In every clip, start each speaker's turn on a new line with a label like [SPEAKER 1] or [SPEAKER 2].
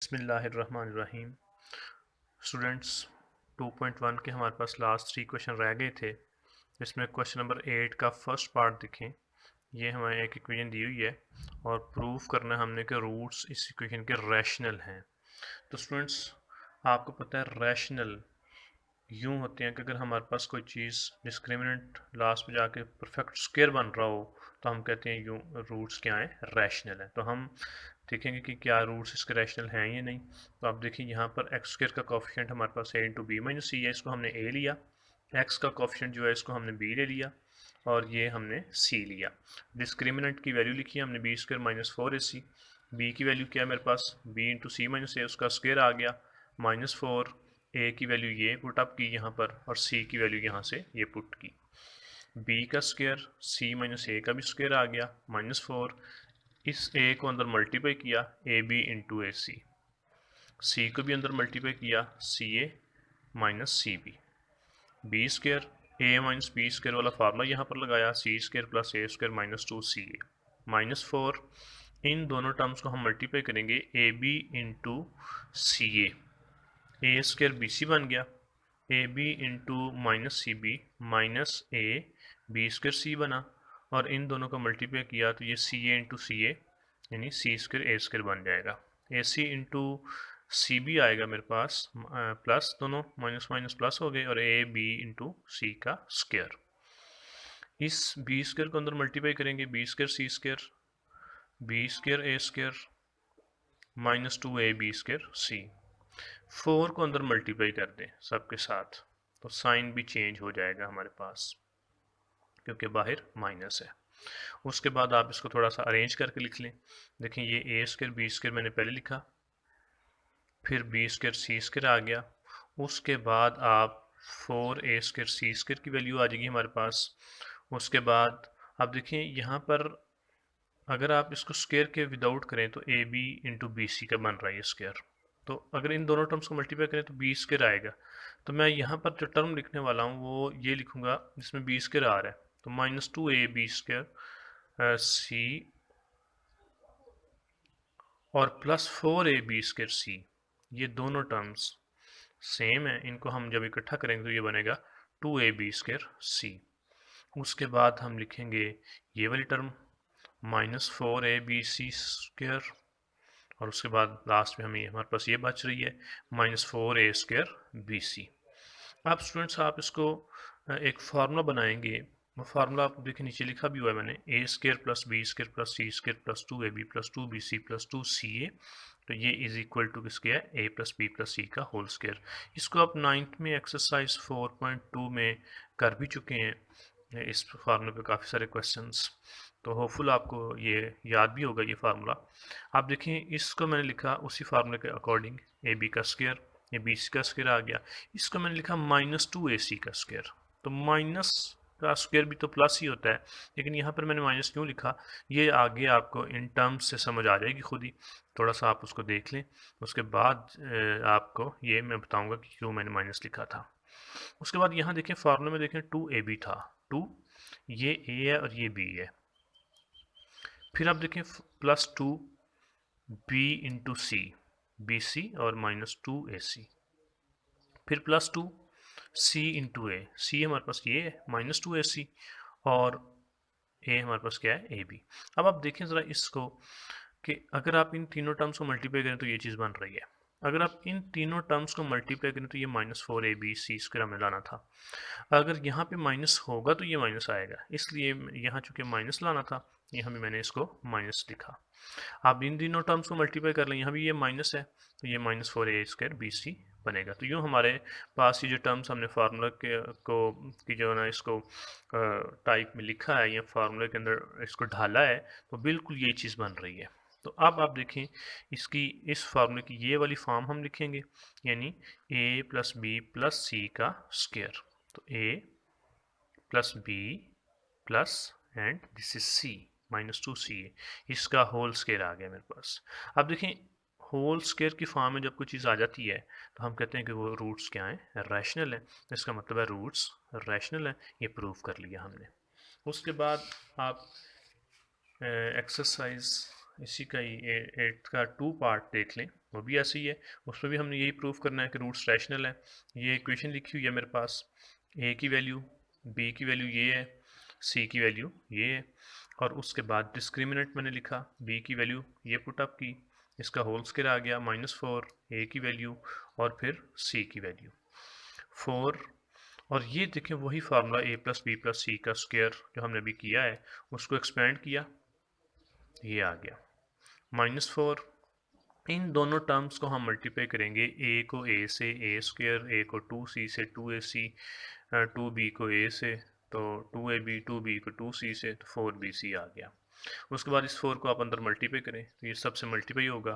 [SPEAKER 1] बिस्मिल्लाहिर्रहमानिर्रहीम। स्टूडेंट्स 2.1 के हमारे पास लास्ट 3 क्वेश्चन रह गए थे। इसमें क्वेश्चन नंबर 8 का फर्स्ट पार्ट देखें। ये हमें एक इक्वेशन दी हुई है और प्रूफ करना है हमने कि रूट्स इस इक्वेशन के रैशनल हैं। तो स्टूडेंट्स आपको पता है रैशनल यूँ होते हैं कि अगर हमारे पास कोई चीज़ डिस्क्रिमिनेंट लास्ट में जाके परफेक्ट स्क्वायर बन रहा हो तो हम कहते हैं यूँ रूट्स क्या हैं, रैशनल है। तो हम देखेंगे कि क्या रूट्स इसके रैशनल हैं या नहीं। तो आप देखिए यहाँ पर एक्स स्क्वायर का कोफिशिएंट हमारे पास a इंटू बी माइनस सी है, इसको हमने a लिया। एक्स का कोफिशिएंट जो है इसको हमने b ले लिया और ये हमने c लिया। डिस्क्रिमिनेंट की वैल्यू लिखी है हमने B square minus 4ac। b की वैल्यू क्या है मेरे पास, b into C minus A, उसका स्क्वायर आ गया -4। a की वैल्यू ये पुट अप की यहाँ पर और c की वैल्यू यहाँ से ये पुट की। b का स्क्वायर c माइनस ए का भी स्क्वायर आ गया -4। इस a को अंदर मल्टीप्लाई किया ए बी इंटू ए सी, सी को भी अंदर मल्टीप्लाई किया C A minus C B. B square A minus B square वाला फार्मूला यहाँ पर लगाया, C square plus A square minus 2 C A -4। इन दोनों टर्म्स को हम मल्टीप्लाई करेंगे A B into C A square B C बन गया, A B into minus C B minus A B square C बना, और इन दोनों को मल्टीप्लाई किया तो ये सी ए इंटू सी ए यानी सी स्क्वायर ए स्क्वायर बन जाएगा। ए सी इंटू सी बी आएगा मेरे पास प्लस, दोनों माइनस माइनस प्लस हो गए, और ए बी इंटू सी का स्क्वायर। इस बी स्क्वायर को अंदर मल्टीप्लाई करेंगे B square C square, B square A square minus 2 A B square C. 4 को अंदर मल्टीप्लाई कर दें सबके साथ तो साइन भी चेंज हो जाएगा हमारे पास क्योंकि बाहर माइनस है। उसके बाद आप इसको थोड़ा सा अरेंज करके लिख लें। देखें ये ए स्क्वायर बी स्क्वायर मैंने पहले लिखा, फिर बी स्क्वायर सी स्क्वायर आ गया, उसके बाद आप 4 ए स्क्वायर सी स्क्वायर की वैल्यू आ जाएगी हमारे पास। उसके बाद आप देखें यहाँ पर अगर आप इसको स्क्वायर के विदाउट करें तो A B into B C का बन रहा है ये स्क्वायर। तो अगर इन दोनों टर्म्स को मल्टीप्लाई करें तो बी स्क्वायर आएगा। तो मैं यहाँ पर जो टर्म लिखने वाला हूँ वो ये लिखूँगा जिसमें बी स्क्वायर आ रहा है, तो -2ab स्क्वायर सी और +4ab स्क्वायर सी, ये दोनों टर्म्स सेम है, इनको हम जब इकट्ठा करेंगे तो ये बनेगा 2ab स्क्वायर सी। उसके बाद हम लिखेंगे ये वाली टर्म -4ab स्क्वायर, और उसके बाद लास्ट में हमें हमारे पास ये बच रही है -4a स्क्वायर बी सी। अब स्टूडेंट्स आप इसको एक फार्मूला बनाएंगे। वो फार्मूला आप देखिए नीचे लिखा भी हुआ है मैंने, A square plus B square plus C square plus 2ab plus 2bc plus 2ca। तो ये इज इक्वल टू किसके है, A plus B plus C का होल स्क्वायर। इसको आप 9th में एक्सरसाइज 4.2 में कर भी चुके हैं, इस फार्मूले पे काफ़ी सारे क्वेश्चंस, तो होपफुल आपको ये याद भी होगा ये फार्मूला। आप देखें इसको मैंने लिखा उसी फार्मूले के अकॉर्डिंग, ए बी का स्क्वायर, ये बी सी का स्क्वायर आ गया। इसको मैंने लिखा -2ac का स्क्वायर। तो माइनस का स्क्वायर भी तो प्लस ही होता है, लेकिन यहाँ पर मैंने माइनस क्यों लिखा ये आगे आपको इन टर्म्स से समझ आ जाएगी खुद ही, थोड़ा सा आप उसको देख लें। उसके बाद आपको ये मैं बताऊंगा कि क्यों मैंने माइनस लिखा था। उसके बाद यहाँ देखें फार्मूले में देखें 2ab था, 2 ये a है और ये b है। फिर आप देखें +2b इंटू सी, बी सी और -2ac, फिर +2c इंटू ए, सी हमारे पास ये है -2ac, और ए हमारे पास क्या है, ए बी। अब आप देखें ज़रा इसको कि अगर आप इन तीनों टर्म्स को मल्टीप्लाई करें तो ये चीज़ बन रही है। अगर आप इन तीनों टर्म्स को मल्टीप्लाई करें तो ये -4ab सी स्क्वायर हमें लाना था। अगर यहाँ पे माइनस होगा तो ये माइनस आएगा, इसलिए यहाँ चूंकि माइनस लाना था यहाँ भी मैंने इसको माइनस लिखा। आप इन तीनों टर्म्स को मल्टीप्लाई कर लें, यहाँ भी ये माइनस है तो ये -4a स्क्वायर बी सी बनेगा। तो यूँ हमारे पास ये जो टर्म्स हमने फार्मूला के को की जो ना इसको टाइप में लिखा है या फार्मूले के अंदर इसको ढाला है तो बिल्कुल ये चीज़ बन रही है। तो अब आप देखें इसकी इस फार्मूले की ये वाली फॉर्म हम लिखेंगे, यानी a plus B plus C का स्क्वायर। तो a plus B plus and this is c -2ca, इसका होल स्क्वायर आ गया मेरे पास। अब देखें होल स्क्वायर की फॉर्म में जब कोई चीज़ आ जाती है तो हम कहते हैं कि वो रूट्स क्या हैं, रैशनल है। इसका मतलब है रूट्स रैशनल है, ये प्रूव कर लिया हमने। उसके बाद आप एक्सरसाइज इसी का ही 8 का 2 पार्ट देख लें, वो भी ऐसे ही है। उसमें भी हमने यही प्रूव करना है कि रूट्स रैशनल है। ये इक्वेशन लिखी हुई है मेरे पास, ए की वैल्यू, बी की वैल्यू ये है, सी की वैल्यू ये है, और उसके बाद डिस्क्रिमिनेंट मैंने लिखा, बी की वैल्यू ये पुट अप की, इसका होल स्क्वायर आ गया -4, ए की वैल्यू और फिर सी की वैल्यू 4। और ये देखें वही formula a plus B plus C का स्क्वायर जो हमने अभी किया है, उसको एक्सपेंड किया, ये आ गया -4। इन दोनों टर्म्स को हम मल्टीप्लाई करेंगे, a को a से a स्क्वायर, a को 2c से 2ac, 2b को a से तो 2ab, 2b को 2c से तो 4bc आ गया। उसके बाद इस 4 को आप अंदर मल्टीप्लाई करें तो ये सबसे मल्टीप्लाई होगा,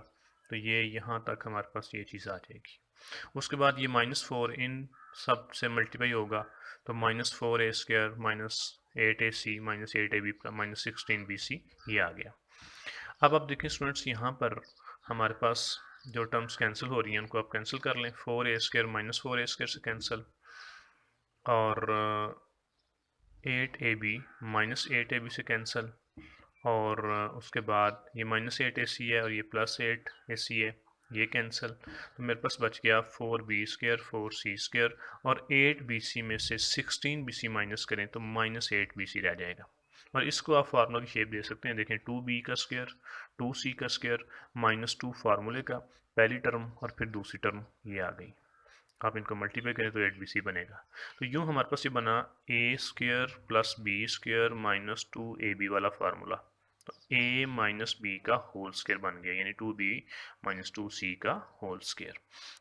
[SPEAKER 1] तो ये यहाँ तक हमारे पास ये चीज़ आ जाएगी। उसके बाद ये -4 इन सब से मल्टीप्लाई होगा, तो -4a square -8ac -8ab -16bc ये आ गया। अब आप देखें स्टूडेंट्स, यहाँ पर हमारे पास जो टर्म्स कैंसिल हो रही हैं उनको आप कैंसिल कर लें। 4a स्क्वायर -4a स्क्वायर से कैंसिल, और 8ab -8ab से कैंसिल, और उसके बाद ये -8ac है और ये +8ac है, ये कैंसिल, तो मेरे पास बच गया 4b स्क्वायर 4c स्क्वायर, और 8bc में से 16bc माइनस करें तो -8bc रह जाएगा। और इसको आप फार्मूला की शेप दे सकते हैं, देखें 2b का स्क्वायर 2c का स्क्वायर -2 फार्मूले का पहली टर्म और फिर दूसरी टर्म ये आ गई, आप इनको मल्टीप्लाई करें तो 8bc बनेगा। तो यूँ हमारे पास ये बना a square plus b square -2ab वाला फार्मूला, तो a माइनस बी का होल स्क्वायर बन गया, यानी 2b -2c का होल स्क्वायर।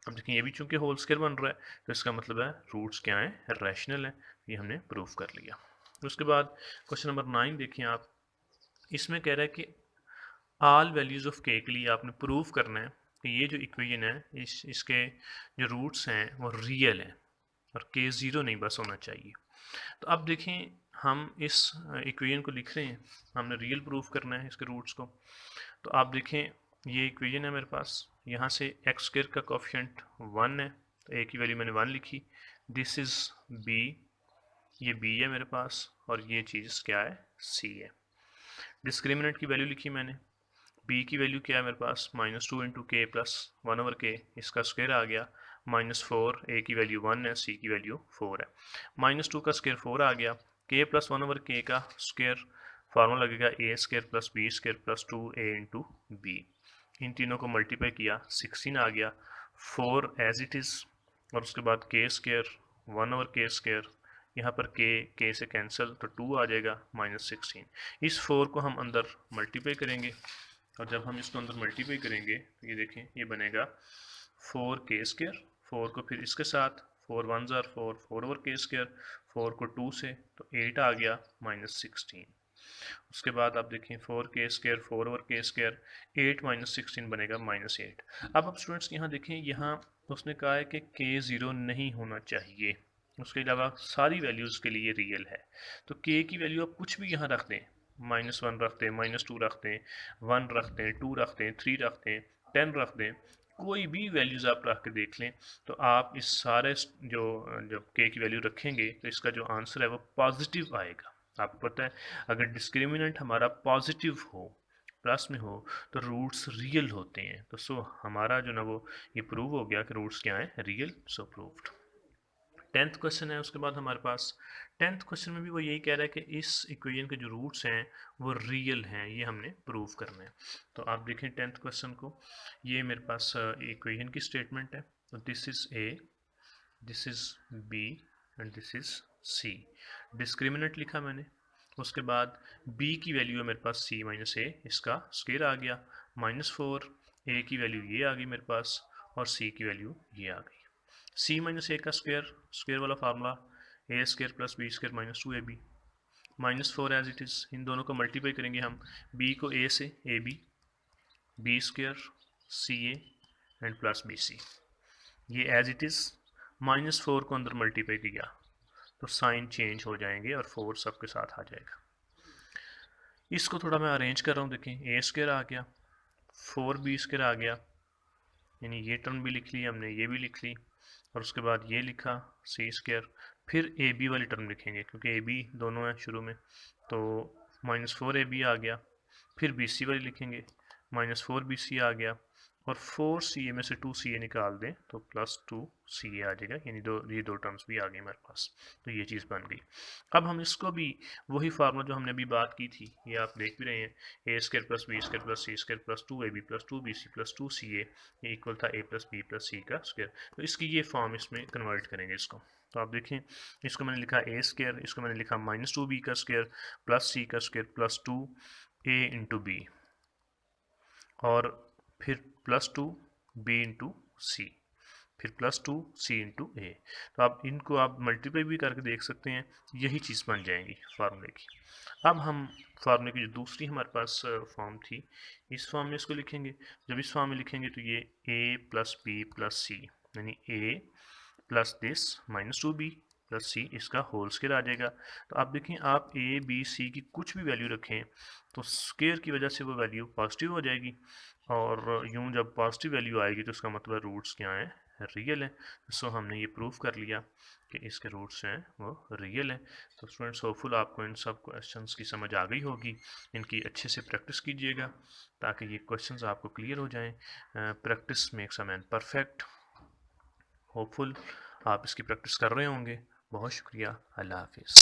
[SPEAKER 1] अब देखिए ये भी चूंकि होल स्क्वायर बन रहा है तो इसका मतलब है रूट्स क्या हैं, रैशनल है, ये हमने प्रूव कर लिया। उसके बाद क्वेश्चन नंबर 9 देखिए आप, इसमें कह रहा है कि ऑल वैल्यूज़ ऑफ के लिए आपने प्रूव करना है कि ये जो इक्वेशन है इसके जो रूट्स हैं वो रियल हैं और के ज़ीरो नहीं बस होना चाहिए। तो अब देखें हम इस इक्वेशन को लिख रहे हैं, हमने रियल प्रूफ करना है इसके रूट्स को। तो आप देखें ये इक्वेशन है मेरे पास, यहाँ से एक्स स्क्वायर का कोफिशिएंट 1 है, तो ए की वैल्यू मैंने 1 लिखी, दिस इज़ बी, ये बी है मेरे पास, और ये चीज़ क्या है, सी है। डिस्क्रिमिनेंट की वैल्यू लिखी मैंने, बी की वैल्यू क्या है मेरे पास, -2 इंटू के प्लस 1/k, इसका स्क्वायर आ गया, -4, ए की वैल्यू 1 है, सी की वैल्यू 4 है, -2 का स्क्वायर 4 आ गया, k प्लस 1/k का स्क्वायर फार्मूला लगेगा a square plus B square plus 2a into B, इन तीनों को मल्टीप्लाई किया 16 आ गया, 4 एज इट इज़, और उसके बाद k स्क्वायर 1/k स्क्वायर, यहाँ पर k से कैंसिल तो 2 आ जाएगा -16। इस 4 को हम अंदर मल्टीप्लाई करेंगे, और जब हम इसको अंदर मल्टीप्लाई करेंगे तो ये देखें ये बनेगा 4k स्क्वायर, 4 को फिर इसके साथ 4 1 ज़ार 4, 4/k स्क्वायर, 4 को 2 से तो 8 आ गया -16। उसके बाद आप देखें 4k स्क्वायर 4/k स्क्वायर, 8 -16 बनेगा -8। अब आप स्टूडेंट्स यहाँ देखें, यहाँ उसने कहा है कि k ज़ीरो नहीं होना चाहिए, उसके अलावा सारी वैल्यूज़ के लिए रियल है। तो k की वैल्यू आप कुछ भी यहाँ रख दें, -1 रख दें, -2 रख दें, 1 रख दें, 2 रख दें, 3 रख दें, 10 रख दें, कोई भी वैल्यूज़ आप रख के देख लें, तो आप इस सारे जो जब k की वैल्यू रखेंगे तो इसका जो आंसर है वो पॉजिटिव आएगा। आपको पता है अगर डिस्क्रिमिनेंट हमारा पॉजिटिव हो, प्लस में हो, तो रूट्स रियल होते हैं। तो सो हमारा जो ना वो ये प्रूव हो गया कि रूट्स क्या हैं, रियल, सो प्रूव्ड। 10th क्वेश्चन है उसके बाद हमारे पास, 10th क्वेश्चन में भी वो यही कह रहा है कि इस इक्वेशन के जो रूट्स हैं वो रियल हैं, ये हमने प्रूव करना है। तो आप देखें 10th क्वेश्चन को, ये मेरे पास इक्वेशन की स्टेटमेंट है, तो this is A, this is B and this is C. Discriminant लिखा मैंने, उसके बाद b की वैल्यू है मेरे पास c माइनस ए, इसका स्क्वायर आ गया, -4, a की वैल्यू ये आ गई मेरे पास, और c की वैल्यू ये आ गई। c माइनस ए का स्क्वायर, स्क्वायर वाला formula a square plus B square -2ab, -4 as it is, इन दोनों को मल्टीप्लाई करेंगे हम, b को a से ab, b square C A and plus B C, ये एज इट इज़, -4 को अंदर मल्टीप्लाई किया तो साइन चेंज हो जाएंगे और 4 सबके साथ आ जाएगा। इसको थोड़ा मैं अरेंज कर रहा हूँ, देखें a स्क्वायर आ गया, 4b स्क्वायर आ गया, यानी ये टर्म भी लिख ली हमने, ये भी लिख ली, और उसके बाद ये लिखा c स्क्वायर, फिर ab वाली टर्म लिखेंगे क्योंकि ab दोनों हैं शुरू में, तो -4ab आ गया, फिर bc वाली लिखेंगे, -4bc आ गया, और 4ca में से 2ca निकाल दें तो +2ca आ जाएगा, यानी ये दो टर्म्स भी आ गई हमारे पास। तो ये चीज़ बन गई। अब हम इसको भी वही फार्मूला जो हमने अभी बात की थी, ये आप देख भी रहे हैं, a² + b² + c² + 2ab + 2bc + 2ca, ये इक्वल था a + b + c का स्क्वायर। तो इसकी ये फॉर्म इसमें कन्वर्ट करेंगे इसको। तो आप देखें, इसको मैंने लिखा a², इसको मैंने लिखा -2b का स्क्वायर + c का स्क्वायर + 2a × b, और फिर +2b × c, फिर +2c × a। तो आप इनको आप मल्टीप्लाई भी करके देख सकते हैं, यही चीज़ बन जाएंगी फार्मूले की। अब हम फार्मूले की जो दूसरी हमारे पास फॉर्म थी, इस फॉर्म में इसको लिखेंगे। जब इस फॉर्म में लिखेंगे तो ये a + b + c, यानी a + दिस -2b + c, इसका होल स्क्वायर आ जाएगा। तो आप देखें, आप a b c की कुछ भी वैल्यू रखें तो स्क्वायर की वजह से वो वैल्यू पॉजिटिव हो जाएगी, और यूं जब पॉजिटिव वैल्यू आएगी तो उसका मतलब रूट्स क्या हैं, रियल है। सो हमने ये प्रूव कर लिया कि इसके रूट्स हैं वो रियल है। तो स्टूडेंट्स, होपफुल आपको इन सब क्वेश्चंस की समझ आ गई होगी। इनकी अच्छे से प्रैक्टिस कीजिएगा ताकि ये क्वेश्चंस आपको क्लियर हो जाएं। Practice makes a man perfect. Hopeful आप इसकी प्रैक्टिस कर रहे होंगे। बहुत शुक्रिया। अल्लाह हाफिज़।